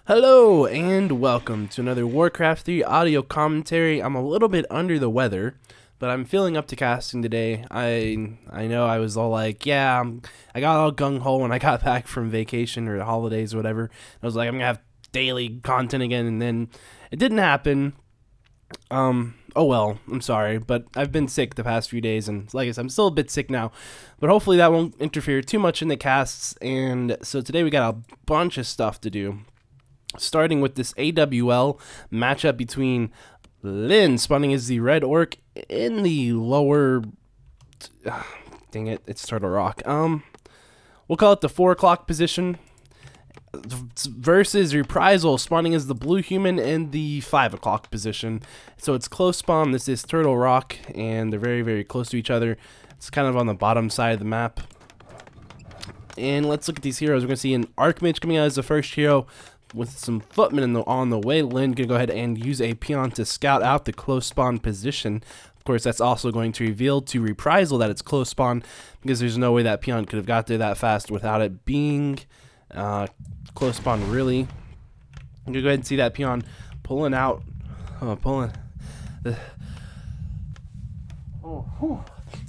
Hello and welcome to another Warcraft 3 audio commentary. I'm a little bit under the weather, but I'm feeling up to casting today. I know I was all like, yeah, I got all gung-ho when I got back from vacation or the holidays or whatever. I was like, I'm going to have daily content again, and then it didn't happen. Oh well, I'm sorry, but I've been sick the past few days, and like I said, I'm still a bit sick now, but hopefully that won't interfere too much in the casts. And so today we got a bunch of stuff to do. Starting with this AWL matchup between Lynn spawning as the red orc in the lower, dang it, it's Turtle Rock. We'll call it the 4 o'clock position versus Reprisal spawning as the blue human in the 5 o'clock position. So it's close spawn. This is Turtle Rock, and they're very, very close to each other. It's kind of on the bottom side of the map. And let's look at these heroes. We're going to see an Archmage coming out as the first hero, with some footmen on the way. Lynn gonna go ahead and use a peon to scout out the close spawn position. Of course, that's also going to reveal to Reprisal that it's close spawn, because there's no way that peon could have got there that fast without it being close spawn. Really, I'm gonna go ahead and see that peon pulling out,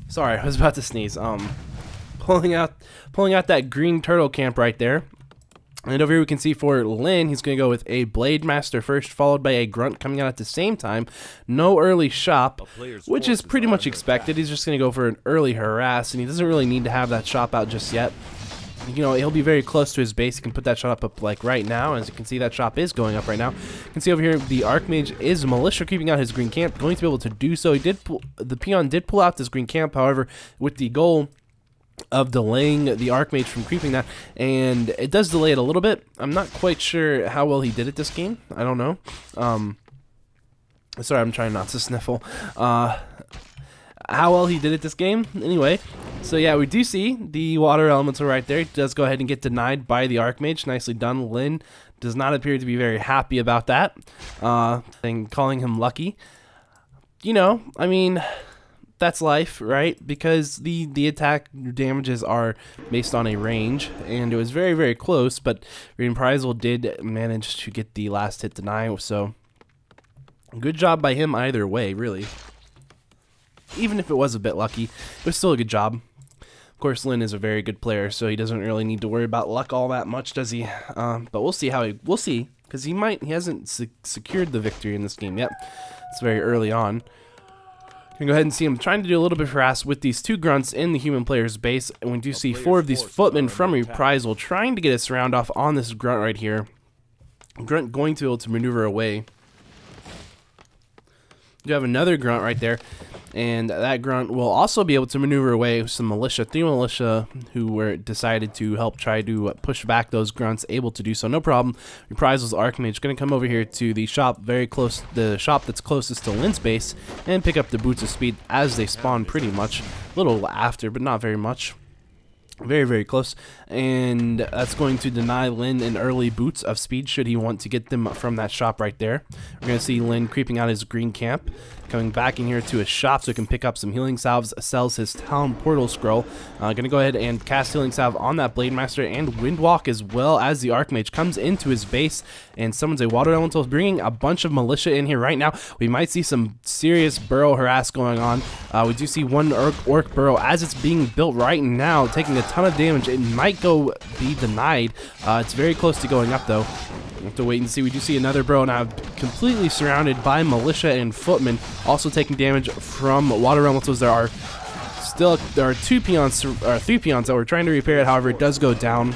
sorry, I was about to sneeze. Pulling out that green turtle camp right there. And over here we can see for Lynn, he's going to go with a Blade Master first, followed by a Grunt coming out at the same time. No early shop, which is pretty much expected. He's just going to go for an early harass, and he doesn't really need to have that shop out just yet. You know, he'll be very close to his base. He can put that shop up like right now. As you can see, that shop is going up right now. You can see over here the Archmage is Militia creeping out his green camp, going to be able to do so. The peon did pull out this green camp, however, with the goal of delaying the Archmage from creeping that, and it does delay it a little bit. I'm not quite sure how well he did it this game. I don't know. Sorry, I'm trying not to sniffle. How well he did it this game. Anyway, so yeah, we do see the water elemental right there. It does go ahead and get denied by the Archmage. Nicely done. Lynn does not appear to be very happy about that, and calling him lucky. You know, I mean, that's life, right? Because the attack damages are based on a range, and it was very, very close, but Reprisal did manage to get the last hit deny, so good job by him either way, really. Even if it was a bit lucky, it was still a good job. Of course, Lynn is a very good player, so he doesn't really need to worry about luck all that much, does he? But we'll see we'll see, because he hasn't secured the victory in this game yet. It's very early on. You can go ahead and see him trying to do a little bit of harass with these 2 grunts in the human player's base, and we do see 4 of these footmen from Reprisal trying to get a surround off on this grunt right here. Grunt going to be able to maneuver away. You have another grunt right there, and that grunt will also be able to maneuver away with some militia. 3 militia who were decided to help try to push back those grunts, able to do so, no problem. Reprisal's Archmage going to come over here to the shop very close, the shop that's closest to Lynn's base, and pick up the Boots of Speed as they spawn pretty much. A little after, but not very much. Very, very close, and that's going to deny Lynn an early Boots of Speed should he want to get them from that shop right there. We're going to see Lynn creeping out his green camp, coming back in here to his shop so he can pick up some healing salves, sells his town portal scroll. Going to go ahead and cast healing salve on that Blade Master and Windwalk, as well as the Archmage comes into his base and summons a water elemental, bringing a bunch of militia in here right now. We might see some serious burrow harass going on. We do see one orc burrow as it's being built right now, taking a ton of damage. It might be denied. It's very close to going up though. We'll have to wait and see. We do see another burrow now completely surrounded by militia and footmen, also taking damage from water elementals. There are 3 peons that were trying to repair it, however it does go down.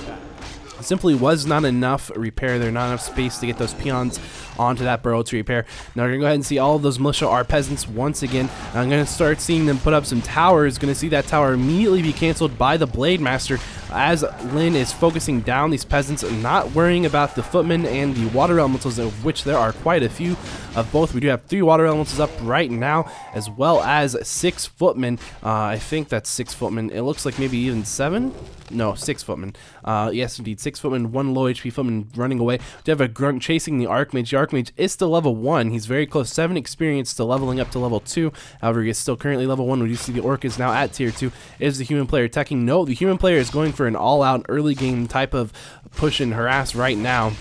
Simply was not enough repair there, not enough space to get those peons onto that burrow to repair. Now we're going to go ahead and see all of those militia are peasants once again. I'm going to start seeing them put up some towers. Going to see that tower immediately be canceled by the Blade Master as Lynn is focusing down these peasants, not worrying about the footmen and the water elementals, of which there are quite a few of both. We do have 3 water elementals up right now, as well as 6 footmen. I think that's 6 footmen. It looks like maybe even 7? No, 6 footmen. Yes, indeed, 6 footmen, 1 low HP footman running away. We do have a grunt chasing the Archmage. The Archmage is still level 1. He's very close, 7 experience to leveling up to level 2. However, he is still currently level 1. We do see the Orc is now at tier 2. Is the human player attacking? No, the human player is going for an all-out early game type of push and harass right now.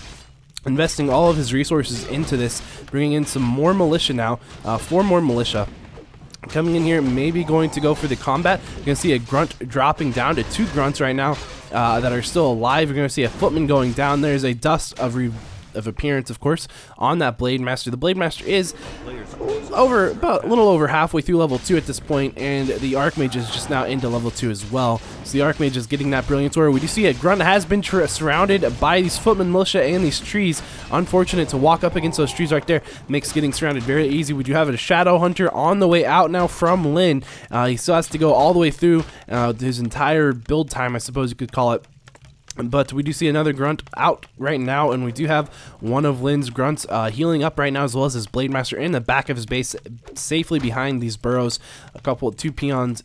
investing all of his resources into this, bringing in some more militia now, 4 more militia. Coming in here, maybe going to go for the combat. You're going to see a grunt dropping down to 2 grunts right now that are still alive. You're going to see a footman going down. There's a dust of appearance, of course, on that Blade Master. The Blade Master is about a little over halfway through level 2 at this point, and the Archmage is just now into level 2 as well. So the Archmage is getting that Brilliance Aura. We do see a grunt has been surrounded by these footman militia and these trees. Unfortunate to walk up against those trees right there. Makes getting surrounded very easy. We do have a Shadow Hunter on the way out now from Lynn. He still has to go all the way through his entire build time, I suppose you could call it. But we do see another grunt out right now, and we do have one of Lynn's grunts healing up right now, as well as his Blade Master in the back of his base, safely behind these burrows. 3 peons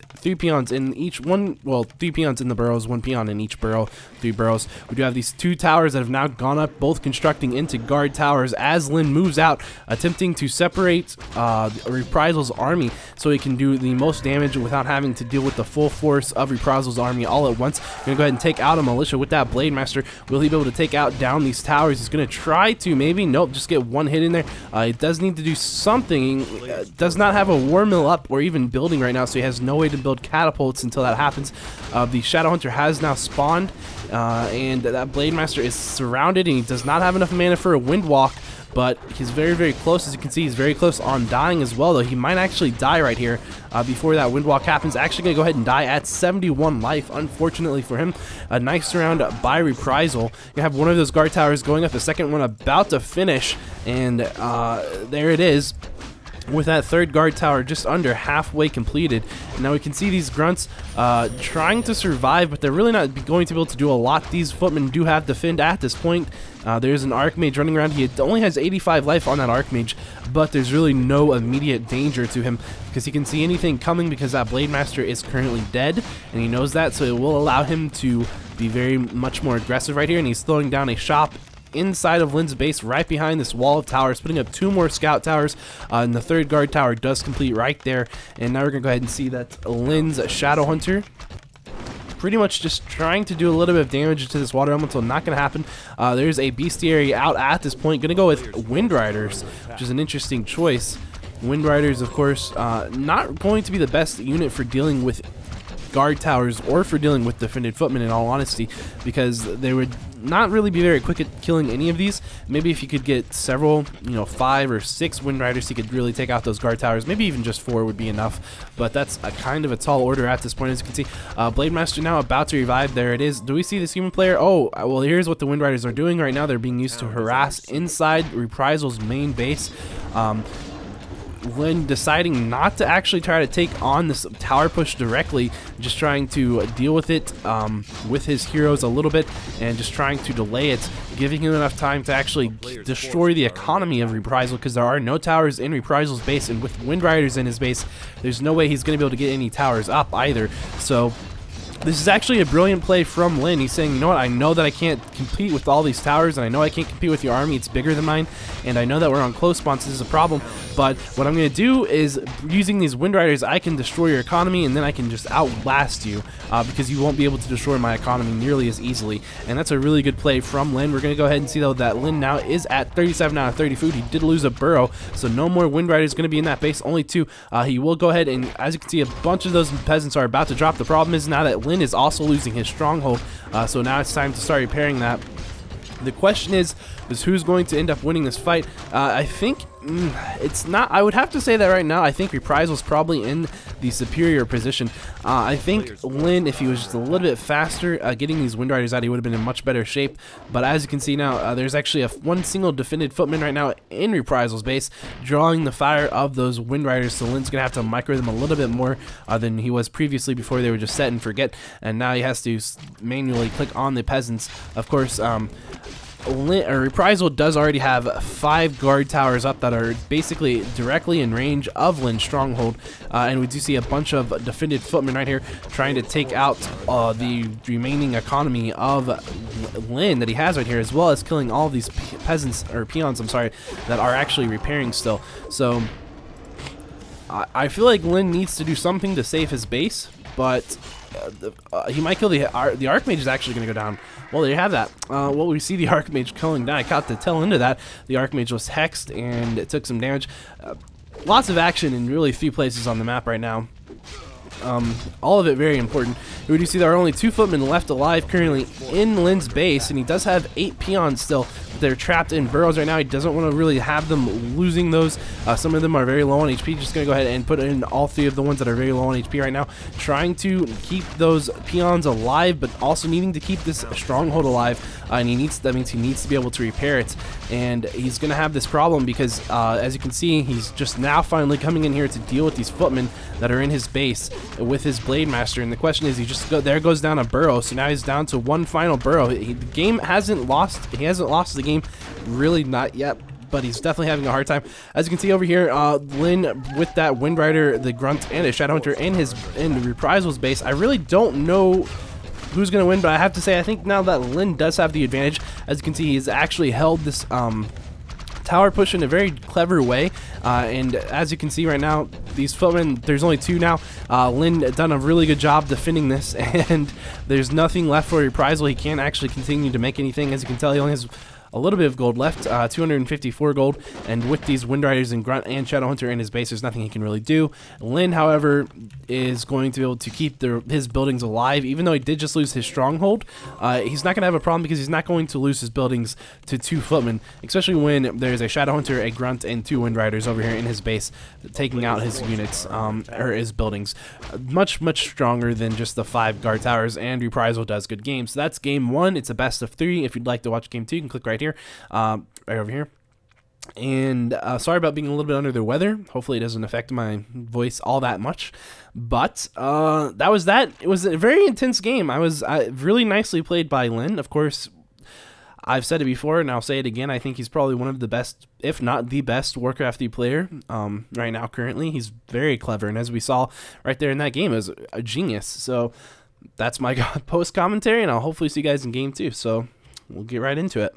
in each one. Well, 3 peons in the burrows, 1 peon in each burrow, 3 burrows. We do have these 2 towers that have now gone up, both constructing into guard towers as Lynn moves out, attempting to separate Reprisal's army so he can do the most damage without having to deal with the full force of Reprisal's army all at once. We're gonna go ahead and take out a militia with that Blade Master. Will he be able to take out down these towers? He's going to try to, maybe. Nope, just get 1 hit in there. It does need to do something. Does not have a war mill up or even building right now, so he has no way to build catapults until that happens. The Shadow Hunter has now spawned, and that Blade Master is surrounded, and he does not have enough mana for a Wind Walk. But he's very close. As you can see, he's very close on dying as well, though. He might actually die right here before that Windwalk happens. Actually going to go ahead and die at 71 life, unfortunately for him. A nice round by Reprisal. You have one of those guard towers going up, the second one about to finish, and there it is. With that 3rd guard tower just under halfway completed. And now we can see these grunts trying to survive, but they're really not going to be able to do a lot. These footmen do have defend at this point. There's an Archmage running around. He only has 85 life on that Archmage, but there's really no immediate danger to him because he can see anything coming because that Blade Master is currently dead, and he knows that, so it will allow him to be very much more aggressive right here. And he's throwing down a shop inside of Lynn's base, right behind this wall of towers, putting up 2 more scout towers, and the 3rd guard tower does complete right there. And now we're gonna go ahead and see that Lynn's Shadow Hunter pretty much just trying to do a little bit of damage to this water elemental. Not gonna happen. There's a bestiary out at this point. Gonna go with Wind Riders, which is an interesting choice. Wind Riders, of course, not going to be the best unit for dealing with guard towers or for dealing with defended footmen, in all honesty, because they would not really be very quick at killing any of these. Maybe if you could get several, 5 or 6 Wind Riders, you could really take out those guard towers. Maybe even just 4 would be enough, but that's a kind of a tall order at this point. As you can see, Blade Master now about to revive. There it is. Do we see this human player? Oh, well, here's what the Wind Riders are doing right now. They're being used to harass inside Reprisal's main base. When deciding not to actually try to take on this tower push directly, just trying to deal with it with his heroes a little bit and just trying to delay it, giving him enough time to actually destroy the economy of Reprisal, because there are no towers in Reprisal's base, and with Wind Riders in his base, there's no way he's going to be able to get any towers up either. So this is actually a brilliant play from Lynn. He's saying, you know what, I know that I can't compete with all these towers, and I know I can't compete with your army, it's bigger than mine, and I know that we're on close spawns, so this is a problem, but what I'm going to do is, using these Wind Riders, I can destroy your economy, and then I can just outlast you, because you won't be able to destroy my economy nearly as easily, and that's a really good play from Lynn. We're going to go ahead and see, though, that Lynn now is at 37 out of 30 food. He did lose a burrow, so no more Wind Riders going to be in that base, only 2. He will go ahead, and as you can see, a bunch of those peasants are about to drop. The problem is now that Lynn is also losing his stronghold, so now it's time to start repairing that. The question is who's going to end up winning this fight. I think it's not. I would have to say that right now I think Reprisal's probably in the superior position. I think Lynn, if he was just a little bit faster getting these Wind Riders out, he would have been in much better shape. But as you can see now, there's actually one single defended footman right now in Reprisal's base, drawing the fire of those Wind Riders. So Lynn's gonna have to micro them a little bit more than he was previously. Before they were just set and forget, and now he has to manually click on the peasants. Of course, Reprisal does already have 5 guard towers up that are basically directly in range of Lynn's stronghold, and we do see a bunch of defended footmen right here trying to take out the remaining economy of Lynn that he has right here, as well as killing all of these peasants, or peons, I'm sorry, that are actually repairing still. So I feel like Lynn needs to do something to save his base. but he might kill the Archmage is actually going to go down. Well, there you have that. Well, we see the Archmage going down. I caught the tail end of that. The Archmage was hexed, and it took some damage. Lots of action in really few places on the map right now. All of it very important. We do see there are only 2 footmen left alive currently in Lynn's base, and he does have 8 peons still. They're trapped in burrows right now. He doesn't want to really have them losing those. Some of them are very low on HP. Just going to go ahead and put in all 3 of the ones that are very low on HP right now. Trying to keep those peons alive, but also needing to keep this stronghold alive. And that means he needs to be able to repair it. And he's going to have this problem because, as you can see, he's just now finally coming in here to deal with these footmen that are in his base with his Blade Master. And the question is, there goes down a burrow. So now he's down to 1 final burrow. The game hasn't lost. He hasn't lost the game, really, not yet, but he's definitely having a hard time. As you can see over here, Lynn with that Wind Rider, the Grunt, and a Shadowhunter in Reprisal's base. I really don't know who's going to win, but I have to say I think now that Lynn does have the advantage. As you can see, he's actually held this tower push in a very clever way, and as you can see right now, these footmen, there's only 2 now. Lynn done a really good job defending this, and there's nothing left for Reprisal. He can't actually continue to make anything. As you can tell, he only has a little bit of gold left, 254 gold, and with these Wind Riders and Grunt and Shadowhunter in his base, there's nothing he can really do. Lynn, however, is going to be able to keep his buildings alive, even though he did just lose his stronghold. He's not going to have a problem because he's not going to lose his buildings to 2 footmen, especially when there's a Shadowhunter, a Grunt, and 2 Wind Riders over here in his base, taking out his units, or his buildings. Much stronger than just the 5 guard towers, and Reprisal does good games. So that's game 1. It's a best of 3. If you'd like to watch game 2, you can click right here. Right over here. And sorry about being a little bit under the weather. Hopefully it doesn't affect my voice all that much, but that was that. It was a very intense game. I was really nicely played by Lynn. Of course, I've said it before and I'll say it again. I think he's probably one of the best, if not the best, Warcrafty player right now currently. He's very clever, and as we saw right there in that game, is a genius. So that's my post commentary, and I'll hopefully see you guys in game 2. So we'll get right into it.